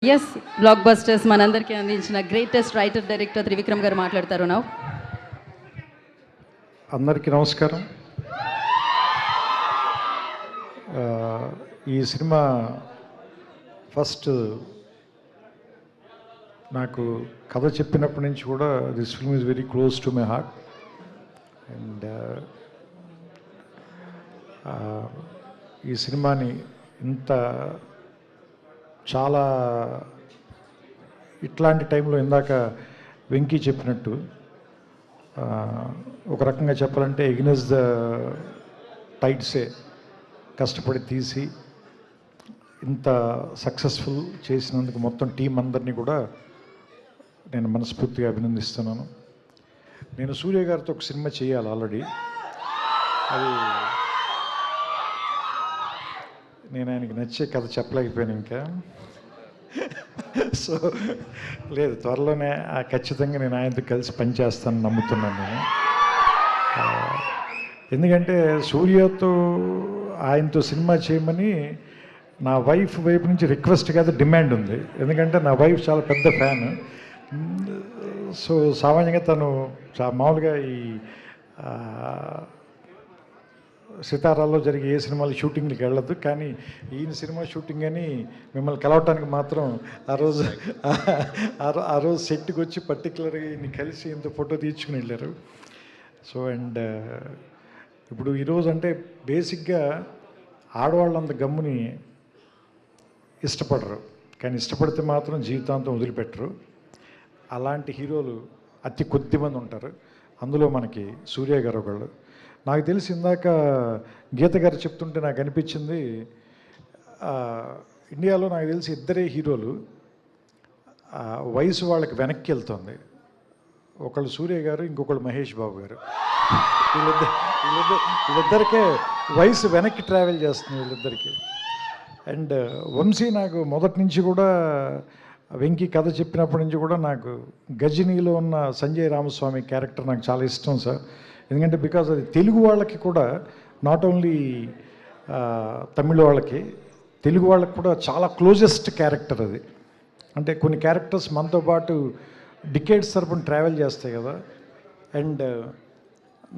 Yes black busters మనందరికీ అందించిన greatest writer director Trivikram గారు మాట్లాడతారు. నా అందరికీ నమస్కారం. ఈ సినిమా ఫస్ట్ నాకు కథ చెప్పినప్పటి నుంచి కూడా this film is very close to my heart. And ఈ సినిమాని ఇంత చాలా ఇట్లాంటి టైంలో ఇందాక వెంకీ చెప్పినట్టు ఒక రకంగా చెప్పాలంటే ఎగ్నెస్ ద టైడ్సే కష్టపడి తీసి ఇంత సక్సెస్ఫుల్ చేసినందుకు మొత్తం టీం అందరినీ కూడా నేను మనస్ఫూర్తిగా అభినందిస్తున్నాను. నేను సూర్య గారితో ఒక సినిమా చేయాలి ఆల్రెడీ. అది నేను ఆయనకి నచ్చే కథ చెప్పలేకపోయాను ఇంకా. సో లేదు, త్వరలోనే ఖచ్చితంగా నేను ఆయనతో కలిసి పనిచేస్తానని నమ్ముతున్నాను నేను. ఎందుకంటే సూర్యతో ఆయనతో సినిమా చేయమని నా వైఫ్ వైపు నుంచి రిక్వెస్ట్ కాదు, డిమాండ్ ఉంది. ఎందుకంటే నా వైఫ్ చాలా పెద్ద ఫ్యాన్. సో సామాన్యంగా తను మామూలుగా ఈ సితారాల్లో జరిగే ఏ సినిమాలు షూటింగ్కి వెళ్ళదు, కానీ ఈయన సినిమా షూటింగ్ అని మిమ్మల్ని కలవటానికి మాత్రం ఆ రోజు సెట్కి వచ్చి పర్టికులర్గా ఈయన్ని కలిసి ఇంత ఫోటో తీర్చుకుని వెళ్ళారు. సో అండ్ ఇప్పుడు ఈరోజు అంటే బేసిక్గా ఆడవాళ్ళంత గమ్ముని ఇష్టపడరు, కానీ ఇష్టపడితే మాత్రం జీవితాంతం వదిలిపెట్టరు. అలాంటి హీరోలు అతి కొద్ది మంది ఉంటారు. అందులో మనకి సూర్య గారు ఒకళ్ళు. నాకు తెలిసి ఇందాక గీత గారు చెప్తుంటే నాకు అనిపించింది, ఇండియాలో నాకు తెలిసి ఇద్దరే హీరోలు వయసు వాళ్ళకి వెనక్కి వెళ్తుంది. ఒకళ్ళు సూర్య గారు, ఇంకొకళ్ళు మహేష్ బాబు గారు. వీళ్ళిద్దరికే వయసు వెనక్కి ట్రావెల్ చేస్తుంది వీళ్ళిద్దరికీ. అండ్ వంశీ నాకు మొదటి నుంచి కూడా వెంకీ కథ చెప్పినప్పటి నుంచి కూడా నాకు గజనీలో ఉన్న సంజయ్ రామస్వామి క్యారెక్టర్ నాకు చాలా ఇష్టం సార్. ఎందుకంటే బికాజ్ అది తెలుగు వాళ్ళకి కూడా, నాట్ ఓన్లీ తమిళ వాళ్ళకి, తెలుగు వాళ్ళకి కూడా చాలా క్లోజెస్ట్ క్యారెక్టర్ అది. అంటే కొన్ని క్యారెక్టర్స్ మనతో పాటు డికేడ్స్ తరపున ట్రావెల్ చేస్తాయి కదా. అండ్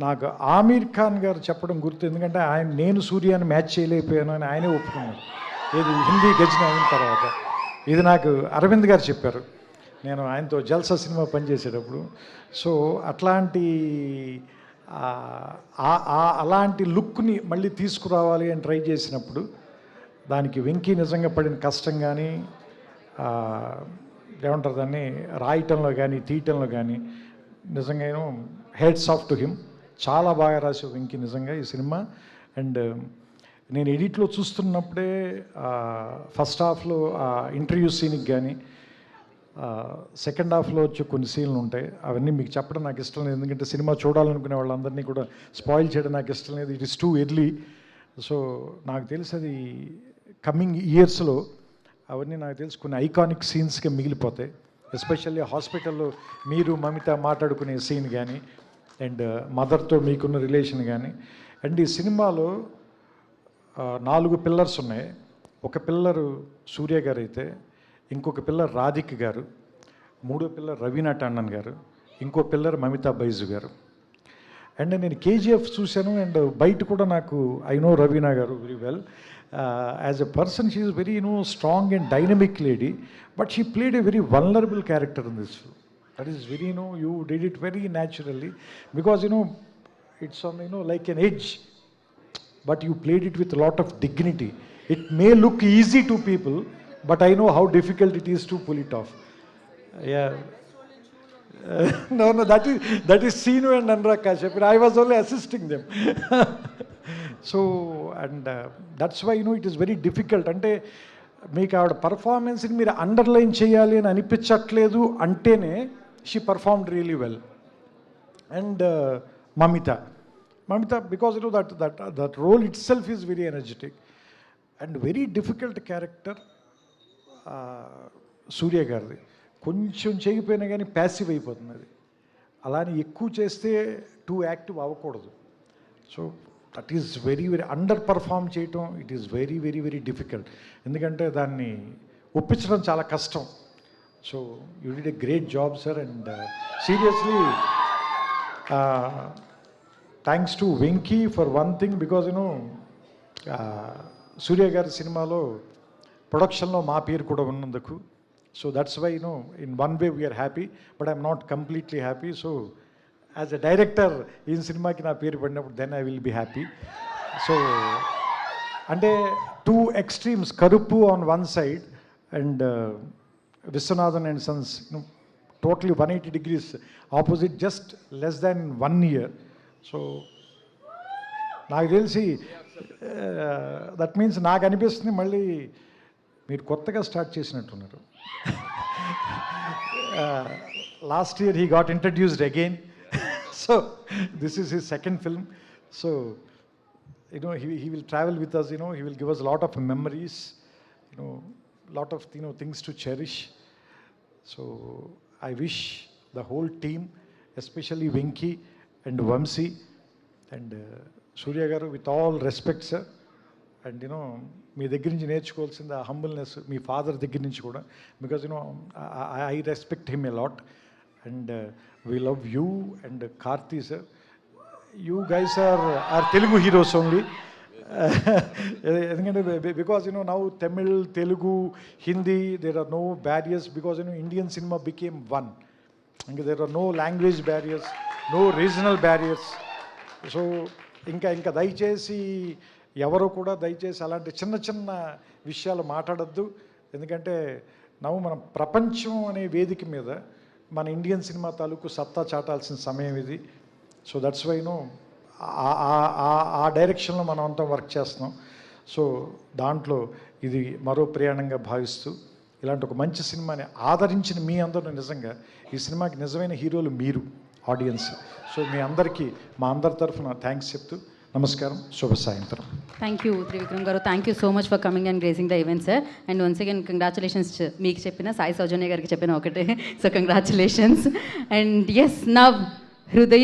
నాకు ఆమీర్ ఖాన్ గారు చెప్పడం గుర్తు, ఎందుకంటే నేను సూర్యాన్ని మ్యాచ్ చేయలేకపోయాను అని ఆయనే ఒప్పుకున్నారు. ఇది హిందీ గజని అయిన తర్వాత. ఇది నాకు అరవింద్ గారు చెప్పారు నేను ఆయనతో జల్సా సినిమా పనిచేసేటప్పుడు. సో అలాంటి లుక్ని మళ్ళీ తీసుకురావాలి అని ట్రై చేసినప్పుడు దానికి వెంకీ నిజంగా పడిన కష్టం కానీ, ఏమంటారు దాన్ని, రాయటంలో కానీ తీయటంలో కానీ నిజంగా హెడ్స్ ఆఫ్ టు హిమ్. చాలా బాగా రాసావు వెంకీ నిజంగా ఈ సినిమా. అండ్ నేను ఎడిట్లో చూస్తున్నప్పుడే ఫస్ట్ హాఫ్లో ఇంటర్వ్యూ సీన్కి కానీ, సెకండ్ హాఫ్లో వచ్చే కొన్ని సీన్లు ఉంటాయి. అవన్నీ మీకు చెప్పడం నాకు ఇష్టం లేదు, ఎందుకంటే సినిమా చూడాలనుకునే వాళ్ళందరినీ కూడా స్పాయిల్ చేయడం నాకు ఇష్టం లేదు. It is too early. So నాకు తెలిసి అది కమింగ్ ఇయర్స్లో అవన్నీ నాకు తెలిసి కొన్ని ఐకానిక్ సీన్స్గా మిగిలిపోతాయి. ఎస్పెషల్లీ హాస్పిటల్లో మీరు మమిత మాట్లాడుకునే సీన్ కానీ, అండ్ మదర్తో మీకున్న రిలేషన్ కానీ. అండ్ ఈ సినిమాలో 4 పిల్లర్స్ ఉన్నాయి. ఒక పిల్లరు సూర్య గారు అయితే, ఇంకొక పిల్లర్ రాధిక్ గారు, మూడో పిల్లర్ రవీనా టండన్ గారు, ఇంకో పిల్లర్ మమితా బైజు గారు. అండ్ నేను కేజీఎఫ్ చూశాను. అండ్ బయట కూడా నాకు ఐ నో రవీనా గారు very well. As a person she is very strong and dynamic lady, but she played a very vulnerable character in this film. That is very you did it very naturally, because it's on like an edge, but you played it with a lot of dignity. It may look easy to people, but I know how difficult it is to pull it off. Yeah. No, that is Sinu and Anurag Kashyap. I was only assisting them. So, and that's why it is very difficult. అంటే మీకు ఆవిడ పర్ఫార్మెన్స్ని మీరు underline చేయాలి అని అనిపించట్లేదు అంటేనే she performed really well. And Mamitha, because that role itself is very energetic and very difficult character. సూర్య గారిది కొంచెం చేయకపోయినా కానీ ప్యాసివ్ అయిపోతుంది అది. అలానే ఎక్కువ చేస్తే టూ యాక్టివ్ అవ్వకూడదు. So that is very very underperform చేయటం, it is very very very difficult. ఎందుకంటే దాన్ని ఒప్పించడం చాలా కష్టం. So you did a great job sir. And seriously thanks to Venky for one thing, because Surya గారి సినిమాలో ప్రొడక్షన్లో మా పేరు కూడా ఉన్నందుకు. So that's why in one way we're happy, but I'm not completely happy. So as a director ఈ సినిమాకి నా పేరు పడినప్పుడు then I will be happy. So అంటే two extremes, Karuppu on one side and Viswanathan and sons, totally 180 degrees opposite, just less than 1 year. So నాకు తెలిసి that means నాకు అనిపిస్తుంది మళ్ళీ మీరు కొత్తగా స్టార్ట్ చేసినట్టున్నారు. Last year he got introduced again. So this is his second film. So he will travel with us, he will give us a lot of memories, lot of things to cherish. So I wish the whole team, especially Venki and Vamsi and Surya garu, with all respect sir, and మీ దగ్గర నుంచి నేర్చుకోవాల్సింది ఆ humbleness మీ father దగ్గర నుంచి కూడా, because I respect him a lot and we love you and Karthi sir. You guys are Telugu heroes only. ఎందుకంటే because now Tamil, Telugu, Hindi, there are no barriers, because Indian cinema became one. ఇంకా there are no language barriers, no regional barriers. So ఇంకా దయచేసి ఎవరు కూడా దయచేసి అలాంటి చిన్న చిన్న విషయాలు మాట్లాడద్దు. ఎందుకంటే మన ప్రపంచం అనే వేదిక మీద మన ఇండియన్ సినిమా తాలూకు సత్తా చాటాల్సిన సమయం ఇది. సో దట్స్ వై ఆ డైరెక్షన్లో మనం అంతా వర్క్ చేస్తున్నాం. సో దాంట్లో ఇది మరో ప్రయాణంగా భావిస్తూ ఇలాంటి ఒక మంచి సినిమాని ఆదరించిన మీ అందరూ, నిజంగా ఈ సినిమాకి నిజమైన హీరోలు మీరు, ఆడియన్స్. సో మీ అందరికీ మా అందరి తరఫున థ్యాంక్స్ చెప్తూ నమస్కారం, శుభ సాయంత్రం. Thank you Trivikram garu, thank you so much for coming and gracing the event sir. And once again congratulations. మీకు చెప్పిన సాయి సౌజన్య గారికి చెప్పిన ఒకటే, so congratulations. And yes, now హృదయ